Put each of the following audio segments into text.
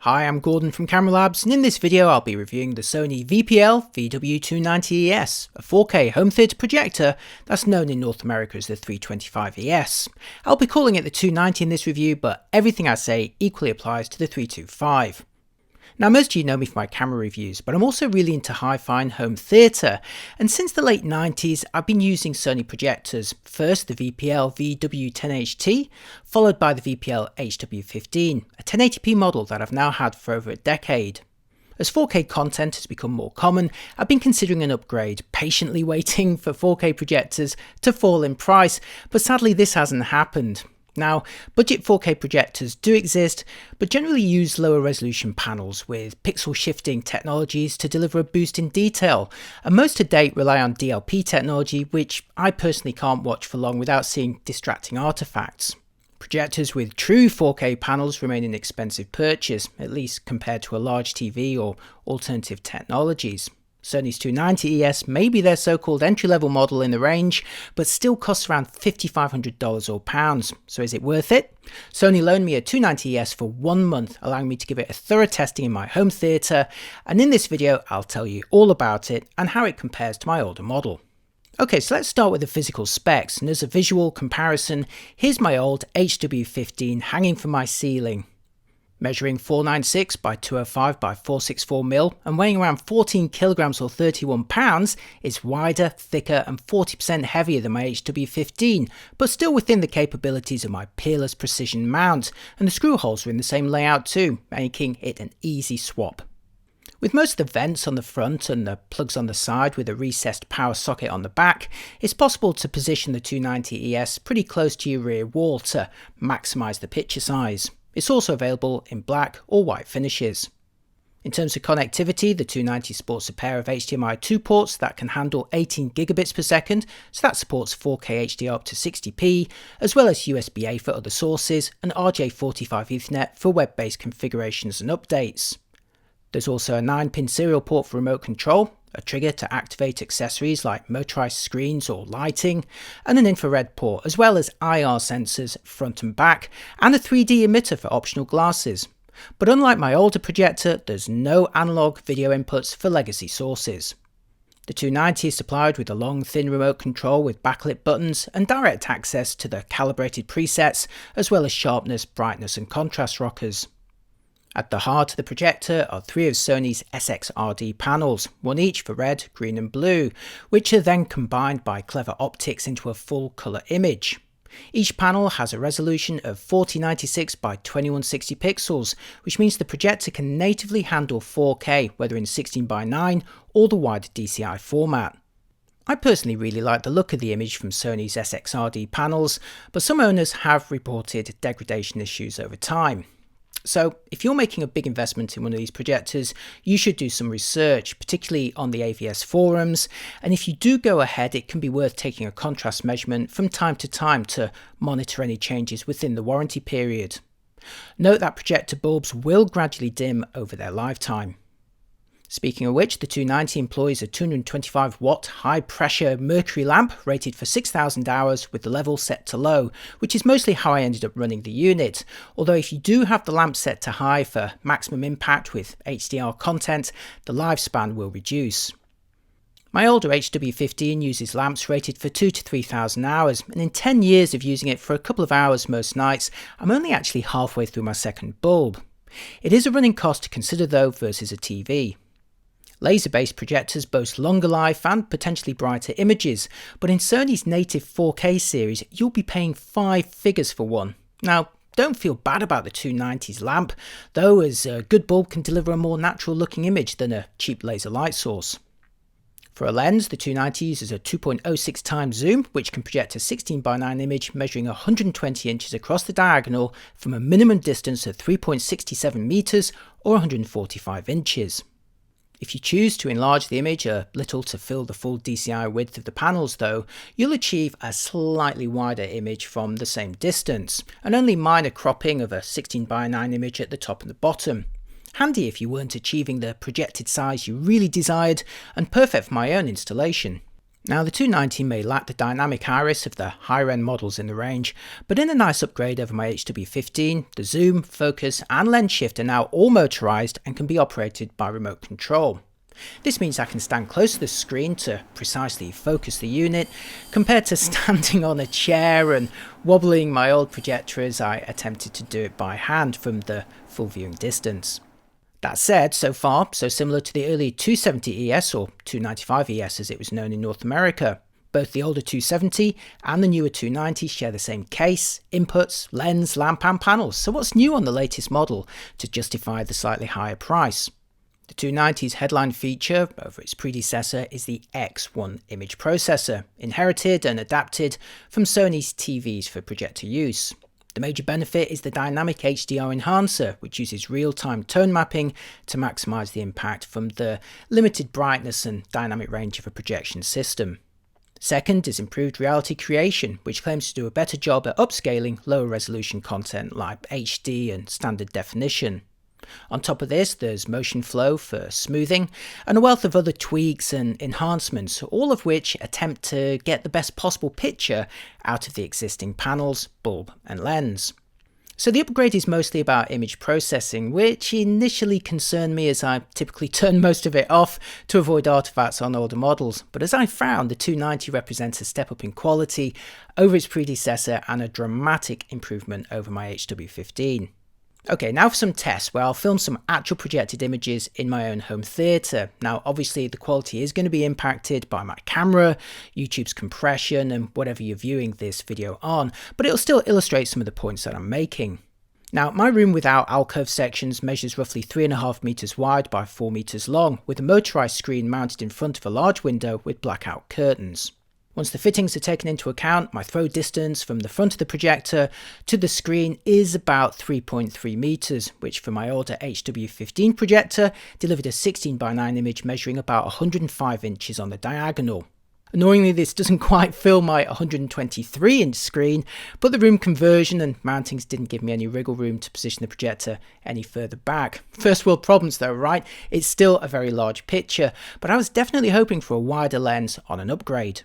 Hi, I'm Gordon from Camera Labs, and in this video I'll be reviewing the Sony VPL-VW290ES, a 4K home theatre projector that's known in North America as the 325ES. I'll be calling it the 290 in this review, but everything I say equally applies to the 325. Now, most of you know me for my camera reviews, but I'm also really into hi-fi and home theatre, and since the late 90s I've been using Sony projectors, first the VPL-VW10HT, followed by the VPL-HW15, a 1080p model that I've now had for over a decade. As 4K content has become more common, I've been considering an upgrade, patiently waiting for 4K projectors to fall in price, but sadly this hasn't happened. Now, budget 4K projectors do exist, but generally use lower resolution panels with pixel shifting technologies to deliver a boost in detail, and most to date rely on DLP technology, which I personally can't watch for long without seeing distracting artifacts. Projectors with true 4K panels remain an expensive purchase, at least compared to a large TV or alternative technologies. Sony's 290ES may be their so-called entry-level model in the range, but still costs around $5,500 or pounds. So is it worth it? Sony loaned me a 290ES for 1 month, allowing me to give it a thorough testing in my home theatre, and in this video I'll tell you all about it and how it compares to my older model. Okay, so let's start with the physical specs, and as a visual comparison, here's my old HW15 hanging from my ceiling. Measuring 496 by 205 by 464mm and weighing around 14 kilograms or 31 pounds, it's wider, thicker and 40% heavier than my HW15, but still within the capabilities of my peerless precision mount, and the screw holes are in the same layout too, making it an easy swap. With most of the vents on the front and the plugs on the side with a recessed power socket on the back, it's possible to position the 290ES pretty close to your rear wall to maximise the picture size. It's also available in black or white finishes. In terms of connectivity, the 290 sports a pair of HDMI 2 ports that can handle 18 gigabits per second, so that supports 4K HDR up to 60p, as well as USB-A for other sources and RJ45 Ethernet for web-based configurations and updates. There's also a 9-pin serial port for remote control, a trigger to activate accessories like motorized screens or lighting, and an infrared port, as well as IR sensors front and back, and a 3D emitter for optional glasses. But unlike my older projector, there's no analog video inputs for legacy sources. The 290 is supplied with a long, thin remote control with backlit buttons and direct access to the calibrated presets, as well as sharpness, brightness and contrast rockers. At the heart of the projector are 3 of Sony's SXRD panels, one each for red, green and blue, which are then combined by clever optics into a full colour image. Each panel has a resolution of 4096 by 2160 pixels, which means the projector can natively handle 4K, whether in 16:9 or the wider DCI format. I personally really like the look of the image from Sony's SXRD panels, but some owners have reported degradation issues over time. So if you're making a big investment in one of these projectors, you should do some research, particularly on the AVS forums, and if you do go ahead, it can be worth taking a contrast measurement from time to time to monitor any changes within the warranty period. Note that projector bulbs will gradually dim over their lifetime. Speaking of which, the 290 employs a 225 watt high pressure mercury lamp rated for 6,000 hours with the level set to low, which is mostly how I ended up running the unit, although if you do have the lamp set to high for maximum impact with HDR content, the lifespan will reduce. My older HW15 uses lamps rated for 2,000 to 3,000 hours, and in 10 years of using it for a couple of hours most nights, I'm only actually halfway through my second bulb. It is a running cost to consider though versus a TV. Laser-based projectors boast longer life and potentially brighter images, but in Sony's native 4K series, you'll be paying 5 figures for one. Now, don't feel bad about the 290's lamp, though, as a good bulb can deliver a more natural-looking image than a cheap laser light source. For a lens, the 290 uses a 2.06 times zoom, which can project a 16:9 image measuring 120 inches across the diagonal from a minimum distance of 3.67 meters or 145 inches. If you choose to enlarge the image a little to fill the full DCI width of the panels though, you'll achieve a slightly wider image from the same distance, and only minor cropping of a 16:9 image at the top and the bottom. Handy if you weren't achieving the projected size you really desired, and perfect for my own installation. Now the 290 may lack the dynamic iris of the higher end models in the range, but in a nice upgrade over my HW15, the zoom, focus and lens shift are now all motorised and can be operated by remote control. This means I can stand close to the screen to precisely focus the unit, compared to standing on a chair and wobbling my old projector as I attempted to do it by hand from the full viewing distance. That said, so far, so similar to the early 270ES or 295ES as it was known in North America. Both the older 270 and the newer 290 share the same case, inputs, lens, lamp and panels, so what's new on the latest model to justify the slightly higher price? The 290's headline feature over its predecessor is the X1 image processor, inherited and adapted from Sony's TVs for projector use. The major benefit is the dynamic HDR enhancer, which uses real-time tone mapping to maximise the impact from the limited brightness and dynamic range of a projection system. Second is improved reality creation, which claims to do a better job at upscaling lower resolution content like HD and standard definition. On top of this, there's motion flow for smoothing and a wealth of other tweaks and enhancements, all of which attempt to get the best possible picture out of the existing panels, bulb and lens. So the upgrade is mostly about image processing, which initially concerned me as I typically turn most of it off to avoid artifacts on older models, but as I found, the 290 represents a step up in quality over its predecessor and a dramatic improvement over my HW15. Okay, now for some tests where I'll film some actual projected images in my own home theatre. Now obviously the quality is going to be impacted by my camera, YouTube's compression and whatever you're viewing this video on, but it'll still illustrate some of the points that I'm making. Now my room without alcove sections measures roughly 3.5 meters wide by 4 meters long, with a motorised screen mounted in front of a large window with blackout curtains. Once the fittings are taken into account, my throw distance from the front of the projector to the screen is about 3.3 meters, which for my older HW15 projector delivered a 16:9 image measuring about 105 inches on the diagonal. Annoyingly, this doesn't quite fill my 123-inch screen, but the room conversion and mountings didn't give me any wriggle room to position the projector any further back. First world problems though, right? It's still a very large picture, but I was definitely hoping for a wider lens on an upgrade.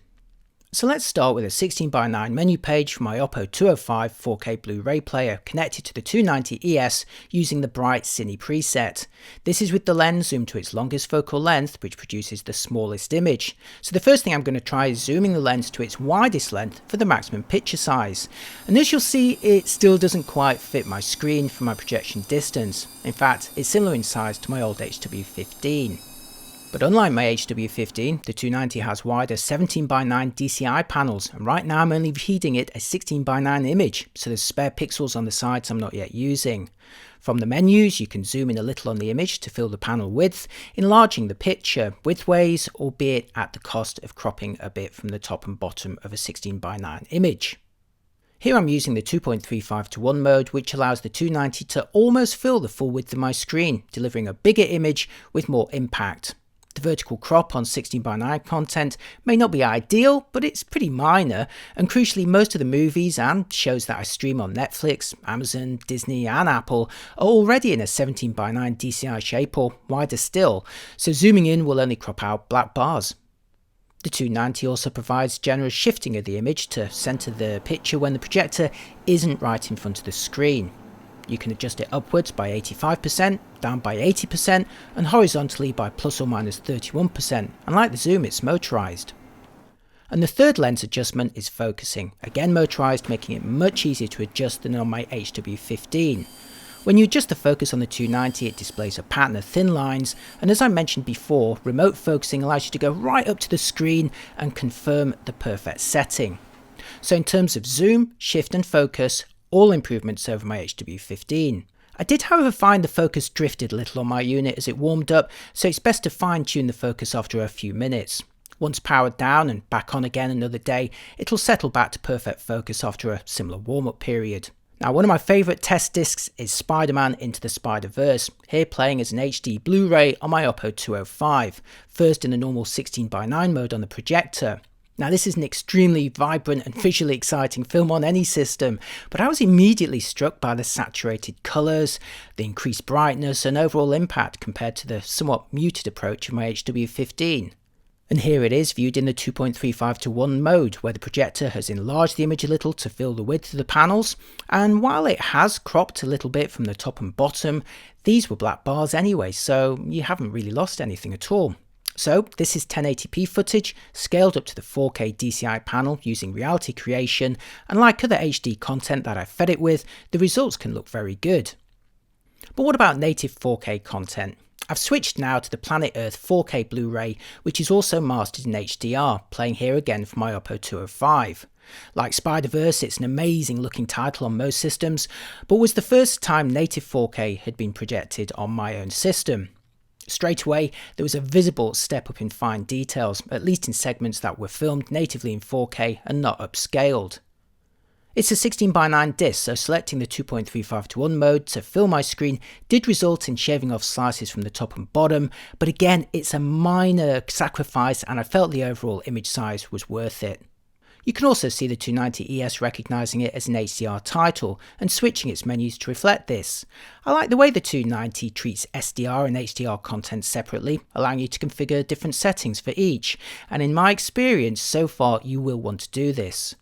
So let's start with a 16:9 menu page for my Oppo 205 4K Blu Ray player connected to the 290ES using the Bright Cine preset. This is with the lens zoomed to its longest focal length, which produces the smallest image. So the first thing I'm going to try is zooming the lens to its widest length for the maximum picture size. And as you'll see, it still doesn't quite fit my screen for my projection distance. In fact, it's similar in size to my old HW15. But unlike my HW15, the 290 has wider 17:9 DCI panels, and right now I'm only feeding it a 16:9 image, so there's spare pixels on the sides I'm not yet using. From the menus, you can zoom in a little on the image to fill the panel width, enlarging the picture widthways, albeit at the cost of cropping a bit from the top and bottom of a 16:9 image. Here I'm using the 2.35:1 mode, which allows the 290 to almost fill the full width of my screen, delivering a bigger image with more impact. The vertical crop on 16:9 content may not be ideal, but it's pretty minor, and crucially most of the movies and shows that I stream on Netflix, Amazon, Disney and Apple are already in a 17:9 DCI shape or wider still, so zooming in will only crop out black bars. The 290 also provides generous shifting of the image to centre the picture when the projector isn't right in front of the screen. You can adjust it upwards by 85%, down by 80%, and horizontally by plus or minus 31%, and like the zoom, it's motorised. And the third lens adjustment is focusing, again motorised, making it much easier to adjust than on my HW15. When you adjust the focus on the 290, it displays a pattern of thin lines, and as I mentioned before, remote focusing allows you to go right up to the screen and confirm the perfect setting. So in terms of zoom, shift and focus, all improvements over my HW15. I did however find the focus drifted a little on my unit as it warmed up, so it's best to fine tune the focus after a few minutes. Once powered down and back on again another day, it'll settle back to perfect focus after a similar warm-up period. Now one of my favourite test discs is Spider-Man Into the Spider-Verse, here playing as an HD Blu Ray on my Oppo 205, first in the normal 16:9 mode on the projector. Now this is an extremely vibrant and visually exciting film on any system, but I was immediately struck by the saturated colours, the increased brightness and overall impact compared to the somewhat muted approach of my HW15. And here it is viewed in the 2.35:1 mode, where the projector has enlarged the image a little to fill the width of the panels, and while it has cropped a little bit from the top and bottom, these were black bars anyway, so you haven't really lost anything at all. So this is 1080p footage, scaled up to the 4K DCI panel using Reality Creation, and like other HD content that I fed it with, the results can look very good. But what about native 4K content? I've switched now to the Planet Earth 4K Blu Ray, which is also mastered in HDR, playing here again for my Oppo 205. Like Spider-Verse, it's an amazing looking title on most systems, but was the first time native 4K had been projected on my own system. Straight away, there was a visible step up in fine details, at least in segments that were filmed natively in 4K and not upscaled. It's a 16:9 disc, so selecting the 2.35:1 mode to fill my screen did result in shaving off slices from the top and bottom, but again, it's a minor sacrifice and I felt the overall image size was worth it. You can also see the 290ES recognising it as an HDR title and switching its menus to reflect this. I like the way the 290 treats SDR and HDR content separately, allowing you to configure different settings for each, and in my experience so far you will want to do this.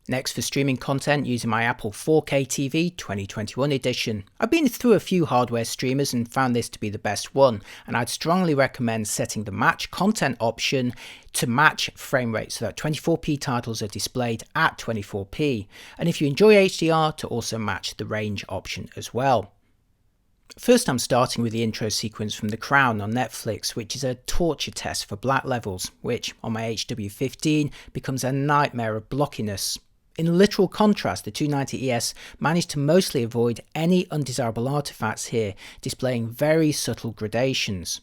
Next, for streaming content using my Apple 4K TV 2021 edition. I've been through a few hardware streamers and found this to be the best one, and I'd strongly recommend setting the match content option to match frame rate so that 24p titles are displayed at 24p, and if you enjoy HDR, to also match the range option as well. First, I'm starting with the intro sequence from The Crown on Netflix, which is a torture test for black levels, which on my HW15 becomes a nightmare of blockiness. In literal contrast, the 290ES managed to mostly avoid any undesirable artifacts here, displaying very subtle gradations.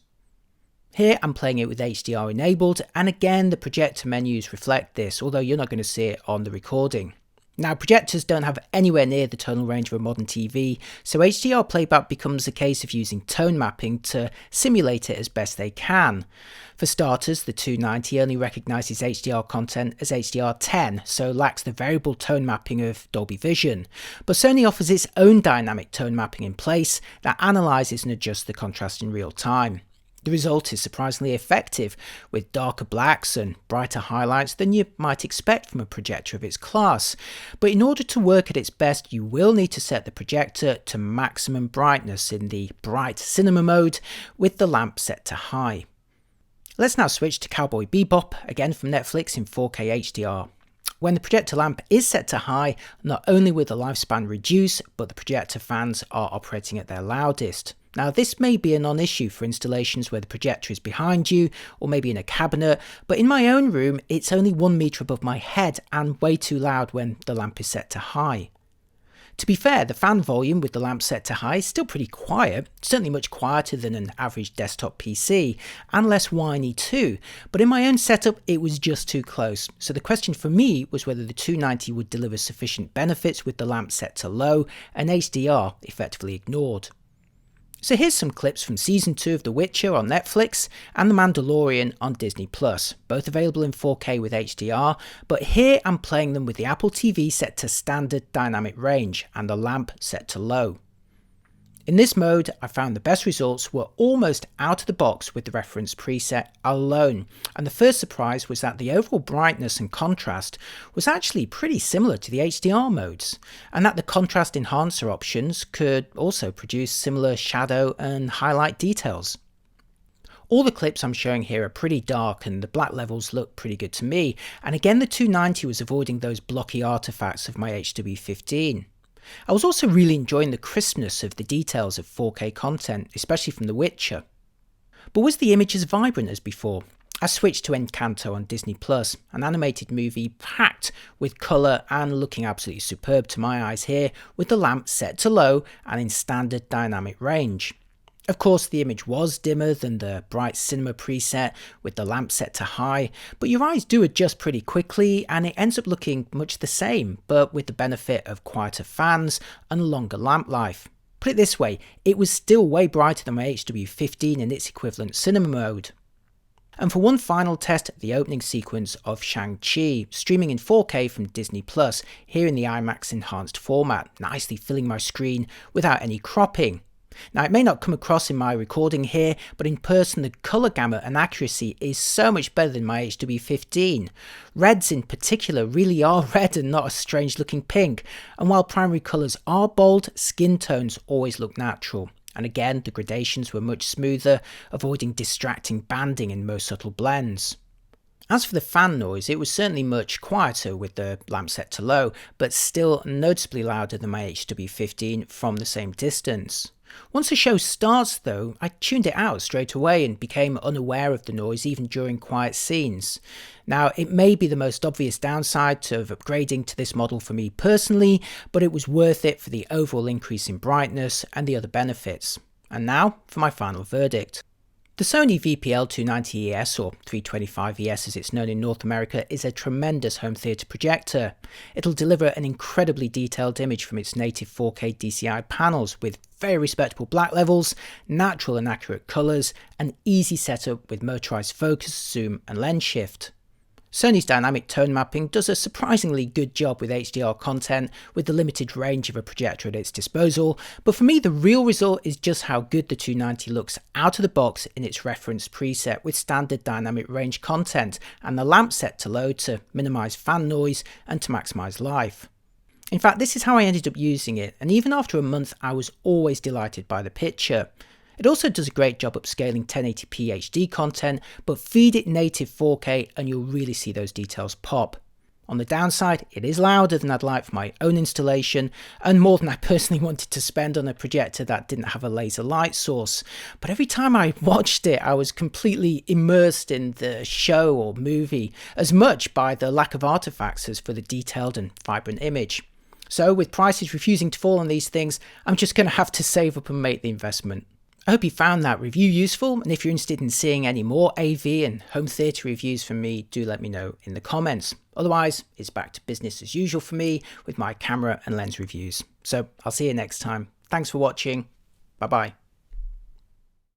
Here I'm playing it with HDR enabled, and again the projector menus reflect this, although you're not going to see it on the recording. Now, projectors don't have anywhere near the tonal range of a modern TV, so HDR playback becomes a case of using tone mapping to simulate it as best they can. For starters, the 290 only recognises HDR content as HDR10, so lacks the variable tone mapping of Dolby Vision. But Sony offers its own dynamic tone mapping in place that analyses and adjusts the contrast in real time. The result is surprisingly effective, with darker blacks and brighter highlights than you might expect from a projector of its class. But in order to work at its best, you will need to set the projector to maximum brightness in the bright cinema mode, with the lamp set to high. Let's now switch to Cowboy Bebop, again from Netflix in 4K HDR. When the projector lamp is set to high, not only will the lifespan reduce, but the projector fans are operating at their loudest. Now, this may be a non-issue for installations where the projector is behind you or maybe in a cabinet, but in my own room it's only 1 meter above my head and way too loud when the lamp is set to high. To be fair, the fan volume with the lamp set to high is still pretty quiet, certainly much quieter than an average desktop PC, and less whiny too, but in my own setup it was just too close, so the question for me was whether the 290 would deliver sufficient benefits with the lamp set to low and HDR effectively ignored. So here's some clips from Season 2 of The Witcher on Netflix and The Mandalorian on Disney+, both available in 4K with HDR, but here I'm playing them with the Apple TV set to standard dynamic range and the lamp set to low. In this mode, I found the best results were almost out of the box with the reference preset alone, and the first surprise was that the overall brightness and contrast was actually pretty similar to the HDR modes, and that the contrast enhancer options could also produce similar shadow and highlight details. All the clips I'm showing here are pretty dark and the black levels look pretty good to me, and again the 290 was avoiding those blocky artifacts of my HW15. I was also really enjoying the crispness of the details of 4K content, especially from The Witcher. But was the image as vibrant as before? I switched to Encanto on Disney+, an animated movie packed with colour and looking absolutely superb to my eyes here, with the lamp set to low and in standard dynamic range. Of course, the image was dimmer than the bright cinema preset with the lamp set to high, but your eyes do adjust pretty quickly and it ends up looking much the same, but with the benefit of quieter fans and longer lamp life. Put it this way, it was still way brighter than my HW15 in its equivalent cinema mode. And for one final test, the opening sequence of Shang-Chi, streaming in 4K from Disney+, here in the IMAX enhanced format, nicely filling my screen without any cropping. Now, it may not come across in my recording here, but in person the colour gamut and accuracy is so much better than my HW15. Reds in particular really are red and not a strange looking pink, and while primary colours are bold, skin tones always look natural. And again, the gradations were much smoother, avoiding distracting banding in most subtle blends. As for the fan noise, it was certainly much quieter with the lamp set to low, but still noticeably louder than my HW15 from the same distance. Once the show starts though, I tuned it out straight away and became unaware of the noise even during quiet scenes. Now, it may be the most obvious downside of upgrading to this model for me personally, but it was worth it for the overall increase in brightness and the other benefits. And now for my final verdict. The Sony VPL-290ES, or 325ES as it's known in North America, is a tremendous home theatre projector. It'll deliver an incredibly detailed image from its native 4K DCI panels with very respectable black levels, natural and accurate colours, and easy setup with motorised focus, zoom and lens shift. Sony's dynamic tone mapping does a surprisingly good job with HDR content with the limited range of a projector at its disposal, but for me the real result is just how good the 290 looks out of the box in its reference preset with standard dynamic range content and the lamp set to low to minimise fan noise and to maximise life. In fact, this is how I ended up using it, and even after a month I was always delighted by the picture. It also does a great job upscaling 1080p HD content, but feed it native 4K and you'll really see those details pop. On the downside, it is louder than I'd like for my own installation, and more than I personally wanted to spend on a projector that didn't have a laser light source. But every time I watched it, I was completely immersed in the show or movie, as much by the lack of artifacts as for the detailed and vibrant image. So with prices refusing to fall on these things, I'm just going to have to save up and make the investment. I hope you found that review useful, and if you're interested in seeing any more AV and home theatre reviews from me, do let me know in the comments. Otherwise, it's back to business as usual for me with my camera and lens reviews. So I'll see you next time. Thanks for watching. Bye bye.